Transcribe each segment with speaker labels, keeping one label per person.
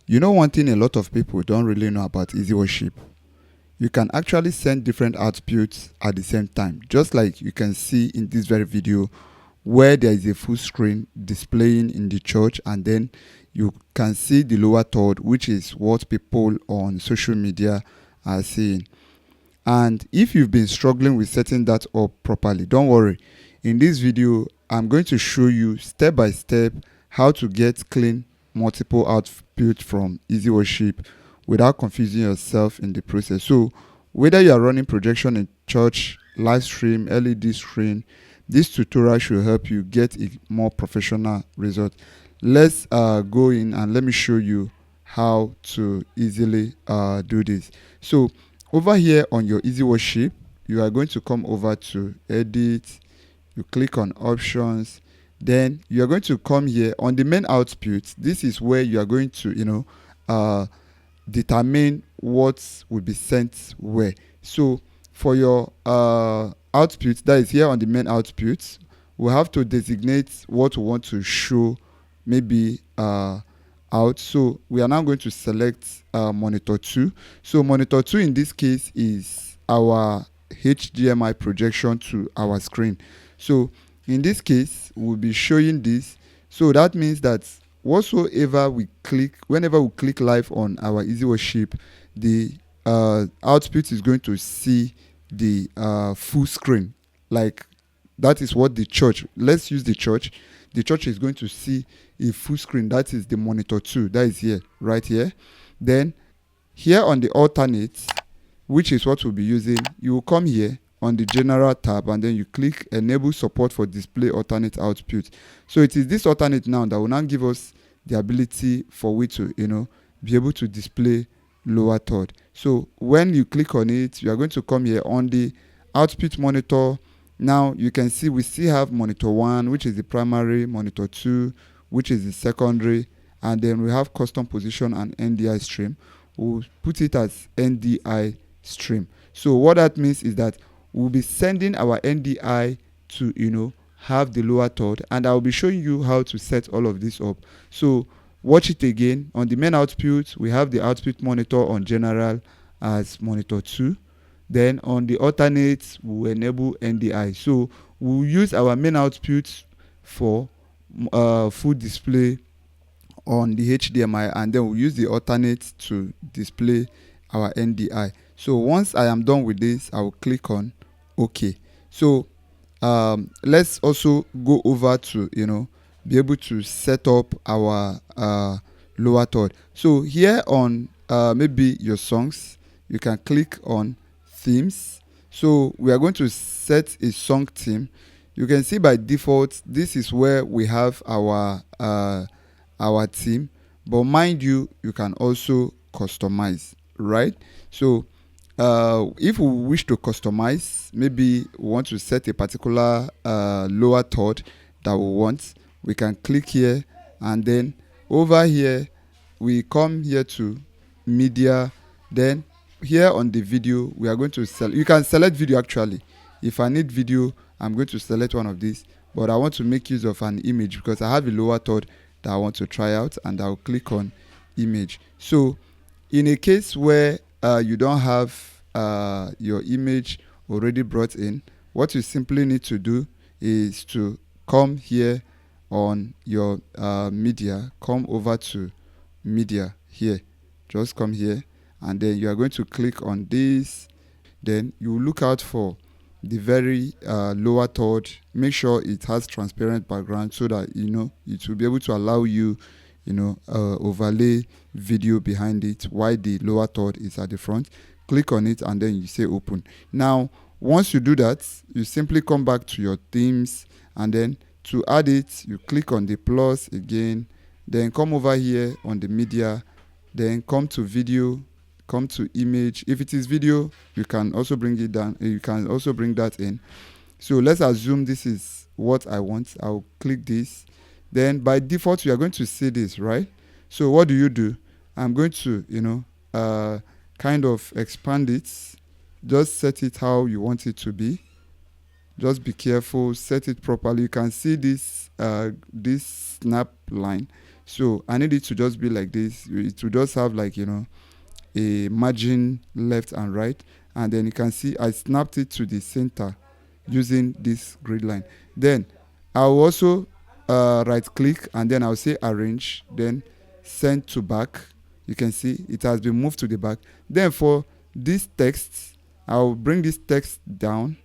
Speaker 1: You know, one thing a lot of people don't really know about EasyWorship, you can actually send different outputs at the same time, just like you can see in this very video where there is a full screen displaying in the church, and then you can see the lower third, which is what people on social media are seeing. And if you've been struggling with setting that up properly, don't worry. In this video, I'm going to show you step by step how to get clean multiple output from EasyWorship without confusing yourself in the process. So whether you are running projection in church, live stream, LED screen, this tutorial should help you get a more professional result. Let's go in and let me show you how to easily do this. So over here on your EasyWorship, you are going to come over to edit, you click on options, then you are going to come here on the main output. This is where you are going to determine what will be sent where. So for your output that is here on the main output, we have to designate what we want to show maybe out. So we are now going to select monitor 2. So monitor 2 in this case is our HDMI projection to our screen. So in this case, we'll be showing this. So that means that whenever we click live on our EasyWorship, the output is going to see the full screen. Like that is what the church, let's use the church. The church is going to see a full screen. That is the monitor 2. That is here, right here. Then here on the alternate, which is what we'll be using, you will come here on the general tab and then you click enable support for display alternate output. So it is this alternate now that will now give us the ability for we to be able to display lower third. So when you click on it, you are going to come here on the output monitor. Now you can see we still have monitor 1, which is the primary, monitor 2, which is the secondary, and then we have custom position and NDI stream. We'll put it as NDI stream. So what that means is that we'll be sending our NDI to have the lower third, and I'll be showing you how to set all of this up. So watch it again. On the main output, we have the output monitor on general as monitor 2. Then on the alternate, we'll enable NDI. So we'll use our main output for full display on the HDMI, and then we'll use the alternate to display our NDI. So once I am done with this, I will click on OK. So let's also go over to be able to set up our lower third. So here on maybe your songs, you can click on themes. So we are going to set a song theme. You can see by default this is where we have our theme, but mind you, you can also customize, right? So if we wish to customize, maybe we want to set a particular lower third that we want, we can click here, and then over here we come here to media. Then here on the video, we are going to you can select video. Actually, if I need video, I'm going to select one of these, but I want to make use of an image because I have a lower third that I want to try out, and I'll click on image. So in a case where you don't have your image already brought in, what you simply need to do is to come here on your media, come over to media here, just come here, and then you are going to click on this. Then you look out for the very lower third. Make sure it has transparent background so that it will be able to allow you overlay video behind it while the lower third is at the front. Click on it and then you say open. Now once you do that, you simply come back to your themes, and then to add it, you click on the plus again, then come over here on the media, then come to video, come to image. If it is video, you can also bring it down, you can also bring that in. So let's assume this is what I want. I'll click this. Then by default you are going to see this, right? So what do? I'm going to kind of expand it. Just set it how you want it to be. Just be careful, set it properly. You can see this this snap line. So I need it to just be like this. It will just have like, a margin left and right. And then you can see I snapped it to the center using this grid line. Then I'll also right click, and then I'll say arrange, then send to back. You can see it has been moved to the back. Then for this text, I'll bring this text down.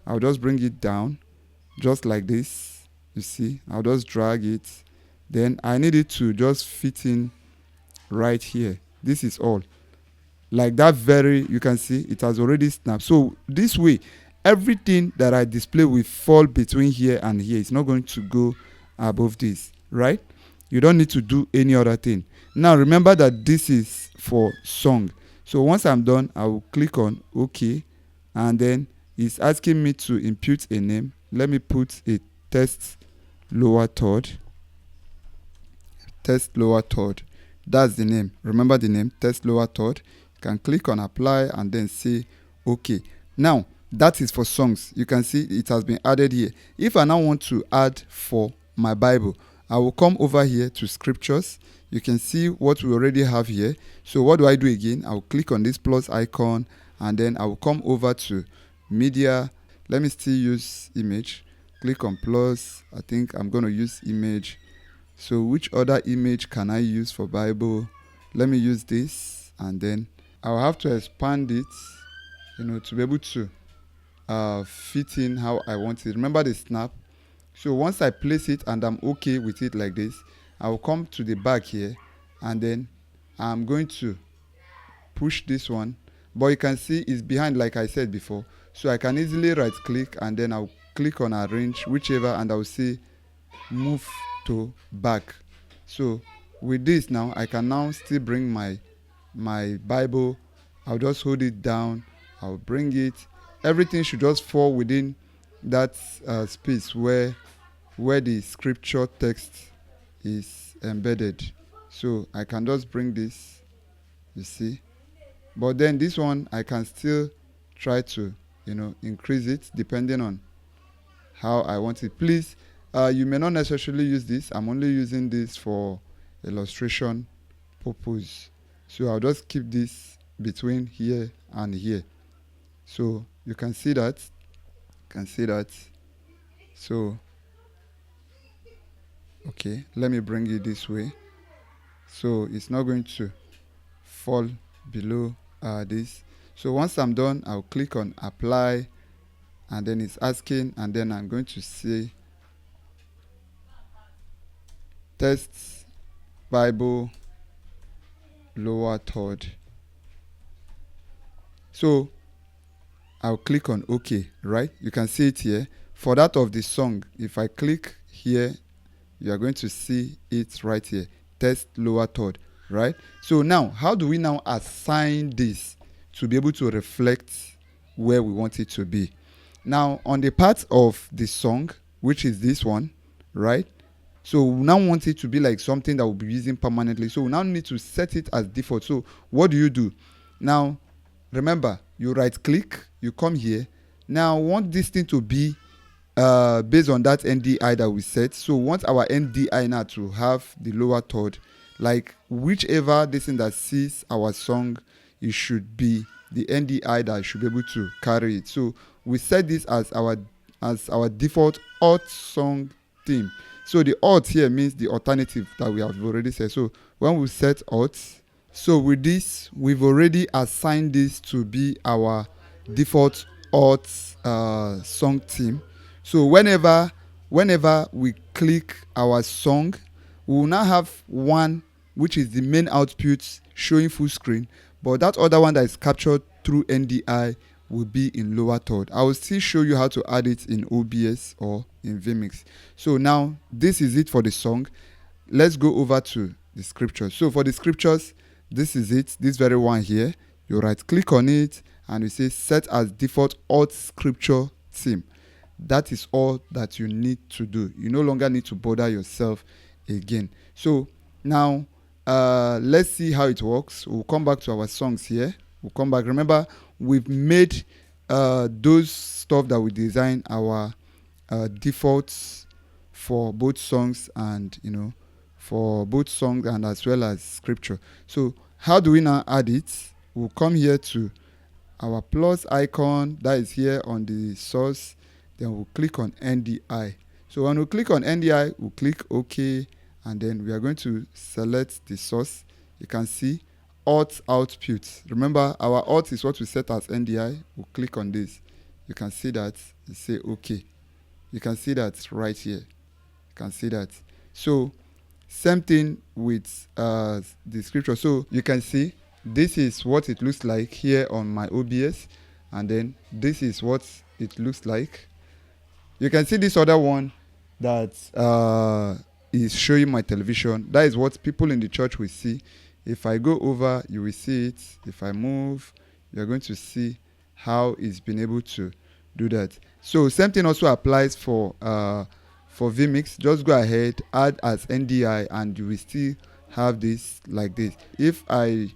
Speaker 1: I'll just bring it down just like this. You see, I'll just drag it. Then I need it to just fit in right here. This is all. Like that, you can see it has already snapped. So this way, everything that I display will fall between here and here. It's not going to go above this, right? You don't need to do any other thing. Now remember that this is for song. So once I'm done, I will click on OK, and then it's asking me to input a name. Let me put a test lower third. Test lower third. That's the name. Remember the name, test lower third. You can click on apply and then say OK. Now that is for songs. You can see it has been added here. If I now want to add for my Bible, I will come over here to scriptures. You can see what we already have here. So what do I do again? I will click on this plus icon, and then I will come over to media. Let me still use image. Click on plus. I think I'm going to use image. So which other image can I use for Bible? Let me use this, and then I'll have to expand it, to be able to fit in how I want it. Remember the snap. So once I place it and I'm okay with it like this, I will come to the back here, and then I'm going to push this one. But you can see it's behind, like I said before. So I can easily right click, and then I'll click on arrange, whichever, and I'll say move to back. So with this now, I can now still bring my Bible. I'll just hold it down. I'll bring it. Everything should just fall within that space where the scripture text is embedded. So I can just bring this, you see. But then this one, I can still try to, increase it depending on how I want it. Please, you may not necessarily use this. I'm only using this for illustration purpose. So I'll just keep this between here and here. So you can see that. So, okay, let me bring it this way. So it's not going to fall below this. So once I'm done, I'll click on apply, and then it's asking, and then I'm going to say test Bible lower third. So I'll click on OK, right? You can see it here. For that of the song, if I click here, you are going to see it right here. Test lower third, right? So now, how do we now assign this to be able to reflect where we want it to be? Now, on the part of the song, which is this one, right? So we now want it to be like something that we'll be using permanently. So we now need to set it as default. So what do? Now, remember, you right click, you come here. Now, I want this thing to be based on that NDI that we set. So we want our NDI now to have the lower third. Like whichever this thing that sees our song, it should be the NDI that should be able to carry it. So we set this as our default alt song theme. So the alt here means the alternative that we have already set. So when we set alt, so with this, we've already assigned this to be our default alt song theme. So whenever we click our song, we will now have one which is the main output showing full screen, but that other one that is captured through NDI will be in lower third. I will still show you how to add it in OBS or in vMix. So now this is it for the song. Let's go over to the scriptures. So for the scriptures, this is it, this very one here. You right click on it and you say set as default alt scripture theme. That is all that you need to do. You no longer need to bother yourself again. So now let's see how it works. We'll come back to our songs here. We'll come back. Remember, we've made those stuff that we design our defaults for both songs and for both songs and as well as scripture. So how do we now add it? We'll come here to our plus icon that is here on the source. Then we'll click on NDI. So when we click on NDI, we'll click OK, and then we are going to select the source. You can see auth output. Remember, our auth is what we set as NDI. We'll click on this. You can see that. You say OK. You can see that right here. You can see that. So same thing with the scripture. So you can see this is what it looks like here on my OBS, and then this is what it looks like. You can see this other one that is showing my television. That is what people in the church will see. If I go over, you will see it. If I move, you're going to see how it's been able to do that. So same thing also applies for vMix. Just go ahead, add as NDI, and you will still have this like this. If I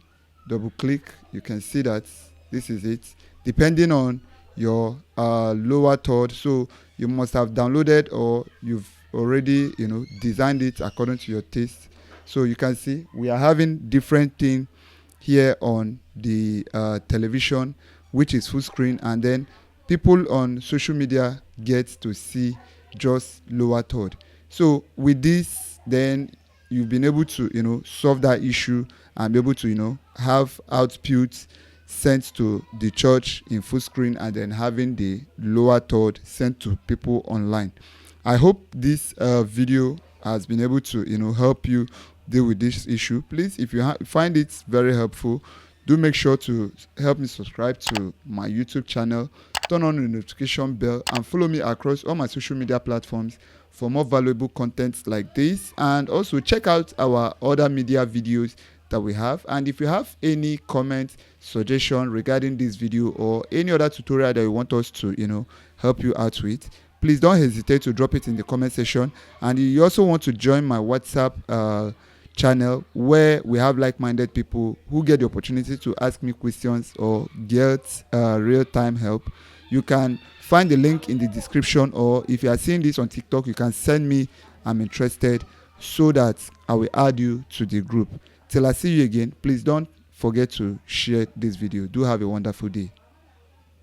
Speaker 1: double click, you can see that this is it, depending on your lower third. So you must have downloaded, or you've already designed it according to your taste. So you can see we are having different thing here on the television, which is full screen, and then people on social media get to see just lower third. So with this, then you've been able to solve that issue and be able to have outputs sent to the church in full screen, and then having the lower third sent to people online. I hope this video has been able to help you deal with this issue. Please, if you find it very helpful, do make sure to help me subscribe to my YouTube channel, turn on the notification bell, and follow me across all my social media platforms for more valuable content like this. And also check out our other media videos that we have. And if you have any comment, suggestion regarding this video, or any other tutorial that you want us to help you out with, please don't hesitate to drop it in the comment section. And you also want to join my WhatsApp channel, where we have like-minded people who get the opportunity to ask me questions or get real-time help. You can find the link in the description, or if you are seeing this on TikTok, you can send me "I'm interested," so that I will add you to the group. Till I see you again, please don't forget to share this video. Do have a wonderful day.